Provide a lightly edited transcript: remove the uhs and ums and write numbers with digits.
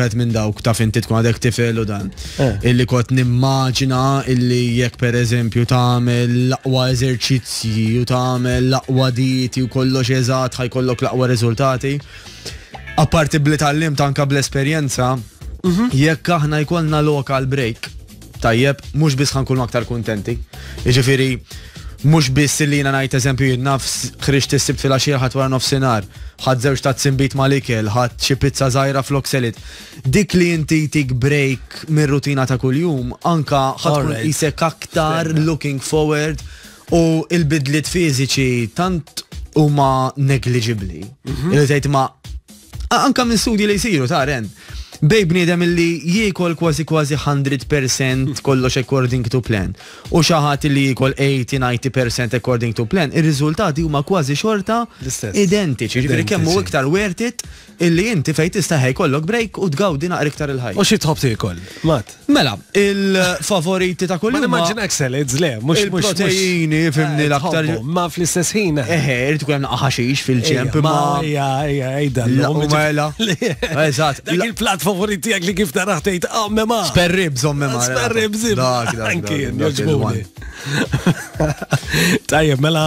Għed minn dawk ta' finti tkun għadek tifel u dan. Illi kot nimmaġina illi jekk per eżempju tagħmel l-aqwa eżerċizzji u tagħmel l-aqwa dieti u kollox eżatt ħajkollok l-aqwa riżultati. Apparti bli tallimt anke bl-esperjenza, jekk aħna jkollna local break, tajjeb, mhux biss ħankunu aktar kuntenti. Jiġifieri mhux biss li jiena ngħid eżempju jien nafs ħriġt is-sibt fil-għaxija ħadd wara nofsinhar, ħadd żewġ ta' tsimbit mal-ikel, ħadd xi pizza żgħira fl-okselit. Dik li inti tik break mir-rutina ta' kuljum, anka ħadd isek aktar looking forward u il-bidliet fiżiċi tant huma negligibbli. Illi tgħid ma anka minn studji li jsiru taren. Bej bniedem illi jiekol kważi 100% kollox according to plan. U xi ħadd li jiekol 80-90% according to plan, ir-riżultati huma kważi xorta identiċi. Ġifieri kemm hu iktar worth it illi inti fejn tista' jkollok break u tgawdi naqra iktar il-ħajja. U xi tħobb tiekol? Mat. Mela, il-favoriti ta' kull Ma nimmaġinak salads le, mhux il-proteini fimni l-aktar. Ma fl-istess ħin. Irid ikun hemm ħaxix fil-ġemp ma ejda. Mela. Eżatt. Dak il-platt favoriti tiegħek li kif taraħ tgħid mema. Sperribs mema. Sperribs. Dak. Anki, joġbuni. Tajjeb, mela